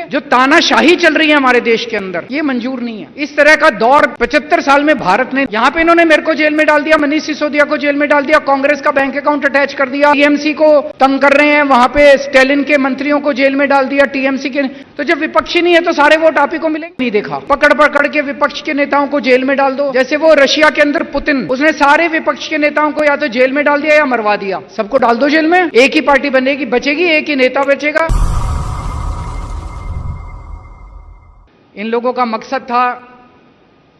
जो तानाशाही चल रही है हमारे देश के अंदर, ये मंजूर नहीं है। इस तरह का दौर 75 साल में भारत ने, यहां पे इन्होंने मेरे को जेल में डाल दिया, मनीष सिसोदिया को जेल में डाल दिया, कांग्रेस का बैंक अकाउंट अटैच कर दिया, टीएमसी को तंग कर रहे हैं, वहां पे स्टैलिन के मंत्रियों को जेल में डाल दिया, टीएमसी के। तो जब विपक्षी नहीं है तो सारे वोट आप ही को मिलेंगे। नहीं देखा, पकड़ पकड़ के विपक्ष के नेताओं को जेल में डाल दो। जैसे वो रशिया के अंदर पुतिन, उसने सारे विपक्ष के नेताओं को या तो जेल में डाल दिया या मरवा दिया। सबको डाल दो जेल में, एक ही पार्टी बनेगी, बचेगी, एक ही नेता बचेगा। इन लोगों का मकसद था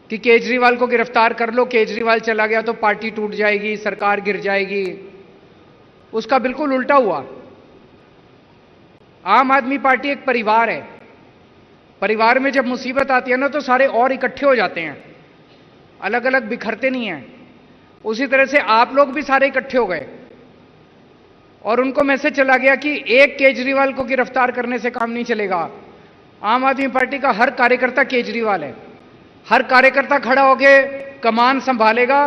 कि केजरीवाल को गिरफ्तार कर लो, केजरीवाल चला गया तो पार्टी टूट जाएगी, सरकार गिर जाएगी। उसका बिल्कुल उल्टा हुआ। आम आदमी पार्टी एक परिवार है। परिवार में जब मुसीबत आती है ना तो सारे और इकट्ठे हो जाते हैं, अलग अलग बिखरते नहीं हैं। उसी तरह से आप लोग भी सारे इकट्ठे हो गए और उनको मैसेज चला गया कि एक केजरीवाल को गिरफ्तार करने से काम नहीं चलेगा। आम आदमी पार्टी का हर कार्यकर्ता केजरीवाल है। हर कार्यकर्ता खड़ा होकर कमान संभालेगा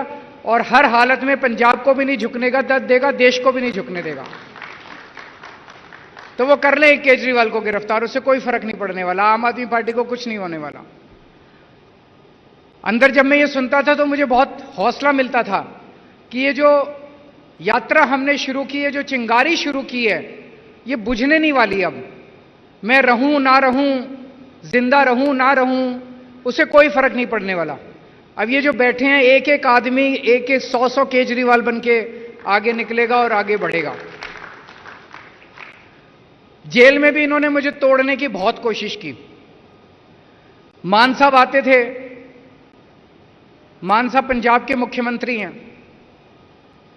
और हर हालत में पंजाब को भी नहीं झुकने का देगा, देश को भी नहीं झुकने देगा। तो वो कर ले केजरीवाल को गिरफ्तार, उससे कोई फर्क नहीं पड़ने वाला, आम आदमी पार्टी को कुछ नहीं होने वाला। अंदर जब मैं ये सुनता था तो मुझे बहुत हौसला मिलता था कि ये जो यात्रा हमने शुरू की है, जो चिंगारी शुरू की है, ये बुझने नहीं वाली। अब मैं रहूं ना रहूं, जिंदा रहूं ना रहूं, उसे कोई फर्क नहीं पड़ने वाला। अब ये जो बैठे हैं, एक एक आदमी एक एक 100 केजरीवाल बन के आगे निकलेगा और आगे बढ़ेगा। जेल में भी इन्होंने मुझे तोड़ने की बहुत कोशिश की। मान साहब आते थे, मान साहब पंजाब के मुख्यमंत्री हैं,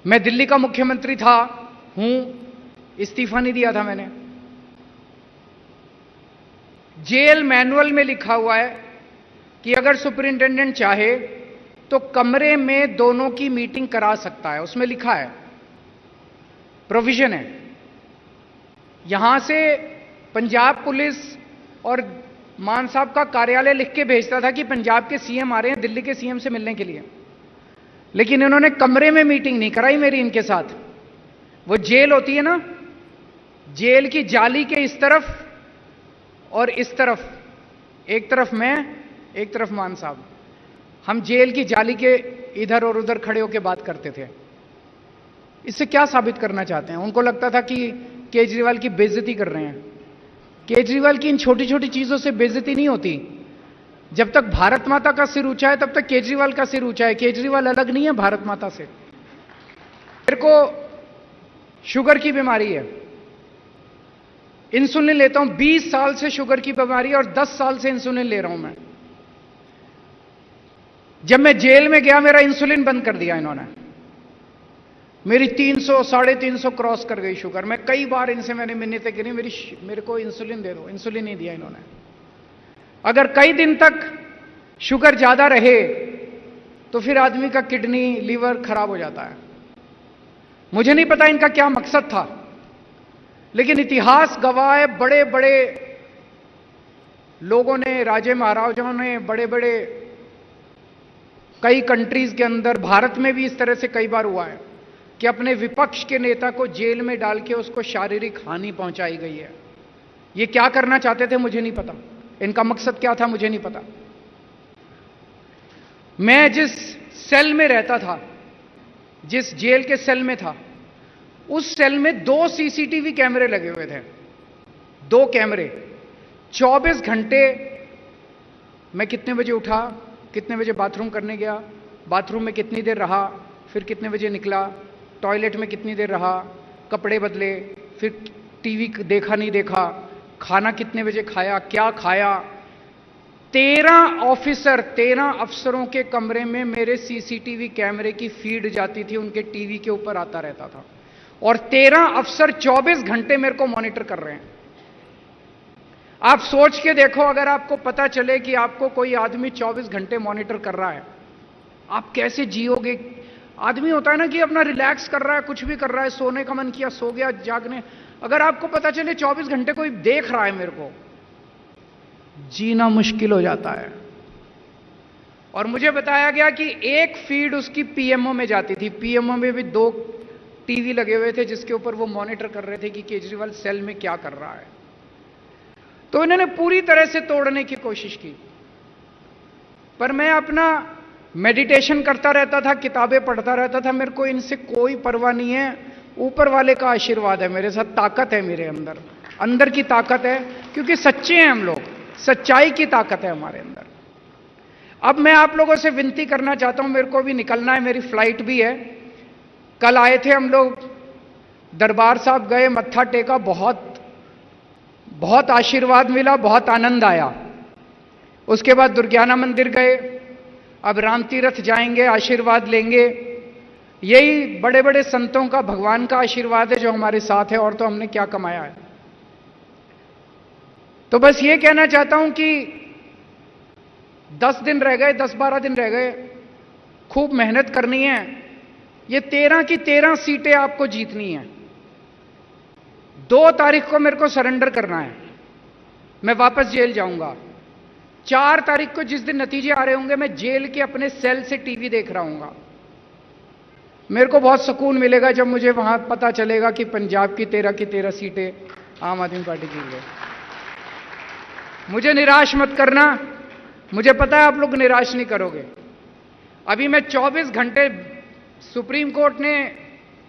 मैं दिल्ली का मुख्यमंत्री था, हूं, इस्तीफा नहीं दिया था मैंने। जेल मैनुअल में लिखा हुआ है कि अगर सुपरिंटेंडेंट चाहे तो कमरे में दोनों की मीटिंग करा सकता है, उसमें लिखा है, प्रोविजन है। यहां से पंजाब पुलिस और मान साहब का कार्यालय लिख के भेजता था कि पंजाब के सीएम आ रहे हैं दिल्ली के सीएम से मिलने के लिए, लेकिन इन्होंने कमरे में मीटिंग नहीं कराई मेरी इनके साथ। वो जेल होती है ना, जेल की जाली के इस तरफ और इस तरफ, एक तरफ मैं, एक तरफ मान साहब, हम जेल की जाली के इधर और उधर खड़े होकर बात करते थे। इससे क्या साबित करना चाहते हैं? उनको लगता था कि केजरीवाल की बेइज्जती कर रहे हैं। केजरीवाल की इन छोटी छोटी चीजों से बेइज्जती नहीं होती। जब तक भारत माता का सिर ऊंचा है तब तक केजरीवाल का सिर ऊंचा है। केजरीवाल अलग नहीं है भारत माता से। मेरे को शुगर की बीमारी है, इंसुलिन लेता हूं, 20 साल से शुगर की बीमारी है और 10 साल से इंसुलिन ले रहा हूं मैं। जब मैं जेल में गया मेरा इंसुलिन बंद कर दिया इन्होंने। मेरी 300 350 क्रॉस कर गई शुगर। मैं कई बार इनसे मैंने मिन्नतें करी, मेरे को इंसुलिन दे दो, इंसुलिन नहीं दिया इन्होंने। अगर कई दिन तक शुगर ज्यादा रहे तो फिर आदमी का किडनी लीवर खराब हो जाता है। मुझे नहीं पता इनका क्या मकसद था, लेकिन इतिहास गवाह है, बड़े बड़े लोगों ने, राजे महाराजाओं ने, बड़े बड़े कई कंट्रीज के अंदर, भारत में भी इस तरह से कई बार हुआ है कि अपने विपक्ष के नेता को जेल में डाल के उसको शारीरिक हानि पहुंचाई गई है। ये क्या करना चाहते थे मुझे नहीं पता, इनका मकसद क्या था मुझे नहीं पता। मैं जिस सेल में रहता था, जिस जेल के सेल में था, उस सेल में 2 सीसीटीवी कैमरे लगे हुए थे। 2 कैमरे, 24 घंटे मैं कितने बजे उठा, कितने बजे बाथरूम करने गया, बाथरूम में कितनी देर रहा, फिर कितने बजे निकला, टॉयलेट में कितनी देर रहा, कपड़े बदले, फिर टीवी देखा नहीं देखा, खाना कितने बजे खाया, क्या खाया। 13 ऑफिसर, 13 अफसरों के कमरे में मेरे सीसीटीवी कैमरे की फीड जाती थी, उनके टीवी के ऊपर आता रहता था। और 13 अफसर 24 घंटे मेरे को मॉनिटर कर रहे हैं। आप सोच के देखो, अगर आपको पता चले कि आपको कोई आदमी 24 घंटे मॉनिटर कर रहा है, आप कैसे जियोगे? आदमी होता है ना कि अपना रिलैक्स कर रहा है, कुछ भी कर रहा है, सोने का मन किया सो गया, जागने, अगर आपको पता चले 24 घंटे कोई देख रहा है मेरे को, जीना मुश्किल हो जाता है। और मुझे बताया गया कि एक फीड उसकी पीएमओ में जाती थी। पीएमओ में भी 2 टीवी लगे हुए थे जिसके ऊपर वो मॉनिटर कर रहे थे कि केजरीवाल सेल में क्या कर रहा है। तो इन्होंने पूरी तरह से तोड़ने की कोशिश की। पर मैं अपना मेडिटेशन करता रहता था, किताबें पढ़ता रहता था, मेरे को इनसे कोई परवाह नहीं है। ऊपर वाले का आशीर्वाद है मेरे साथ, ताकत है मेरे अंदर, अंदर की ताकत है, क्योंकि सच्चे हैं हम लोग, सच्चाई की ताकत है हमारे अंदर। अब मैं आप लोगों से विनती करना चाहता हूं, मेरे को भी निकलना है, मेरी फ्लाइट भी है। कल आए थे हम लोग, दरबार साहब गए, मत्था टेका, बहुत बहुत आशीर्वाद मिला, बहुत आनंद आया। उसके बाद दुर्गाना मंदिर गए, अब राम तीर्थ जाएंगे, आशीर्वाद लेंगे। यही बड़े बड़े संतों का, भगवान का आशीर्वाद है जो हमारे साथ है, और तो हमने क्या कमाया है। तो बस ये कहना चाहता हूं कि 10 दिन रह गए, 10-12 दिन रह गए, खूब मेहनत करनी है। ये 13 की 13 सीटें आपको जीतनी है। 2 तारीख को मेरे को सरेंडर करना है, मैं वापस जेल जाऊंगा। 4 तारीख को जिस दिन नतीजे आ रहे होंगे, मैं जेल के अपने सेल से टीवी देख रहा हूंगा। मेरे को बहुत सुकून मिलेगा जब मुझे वहां पता चलेगा कि पंजाब की 13 की 13 सीटें आम आदमी पार्टी की है। मुझे निराश मत करना, मुझे पता है आप लोग निराश नहीं करोगे। अभी मैं 24 घंटे, सुप्रीम कोर्ट ने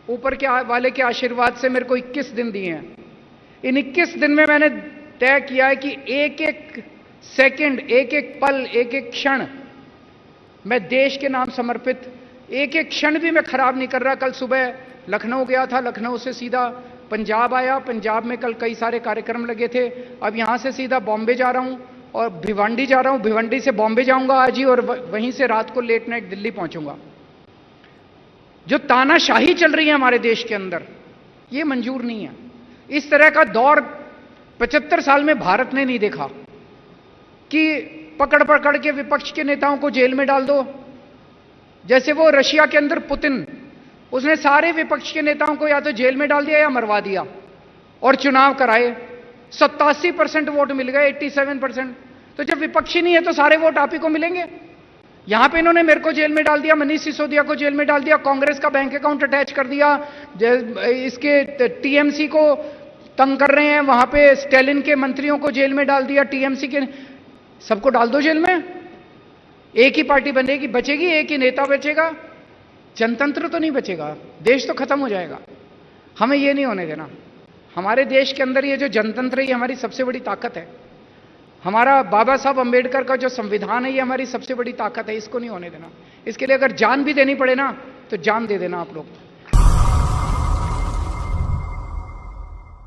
ऊपर के वाले के आशीर्वाद से मेरे को 21 दिन दिए हैं। इन 21 दिन में मैंने तय किया है कि एक एक सेकंड, एक एक पल, एक एक क्षण मैं देश के नाम समर्पित, एक एक क्षण भी मैं खराब नहीं कर रहा। कल सुबह लखनऊ गया था, लखनऊ से सीधा पंजाब आया, पंजाब में कल कई सारे कार्यक्रम लगे थे। अब यहां से सीधा बॉम्बे जा रहा हूं और भिवंडी जा रहा हूं, भिवंडी से बॉम्बे जाऊंगा आज ही, और वहीं से रात को लेट नाइट दिल्ली पहुंचूंगा। जो तानाशाही चल रही है हमारे देश के अंदर, ये मंजूर नहीं है। इस तरह का दौर 75 साल में भारत ने नहीं देखा कि पकड़ पकड़ के विपक्ष के नेताओं को जेल में डाल दो। जैसे वो रशिया के अंदर पुतिन, उसने सारे विपक्ष के नेताओं को या तो जेल में डाल दिया या मरवा दिया, और चुनाव कराए। 87% वोट मिल गए, 87%। तो जब विपक्षी नहीं है तो सारे वोट आप ही को मिलेंगे। यहां पे इन्होंने मेरे को जेल में डाल दिया, मनीष सिसोदिया को जेल में डाल दिया, कांग्रेस का बैंक अकाउंट अटैच कर दिया, इसके टीएमसी को तंग कर रहे हैं, वहां पे स्टैलिन के मंत्रियों को जेल में डाल दिया, टीएमसी के सबको डाल दो जेल में। एक ही पार्टी बनेगी, बचेगी, एक ही नेता बचेगा, जनतंत्र तो नहीं बचेगा, देश तो खत्म हो जाएगा। हमें ये नहीं होने देना। हमारे देश के अंदर ये जो जनतंत्र है, ये हमारी सबसे बड़ी ताकत है। हमारा बाबा साहब अंबेडकर का जो संविधान है, ये हमारी सबसे बड़ी ताकत है, इसको नहीं होने देना। इसके लिए अगर जान भी देनी पड़े ना, तो जान दे देना आप लोग।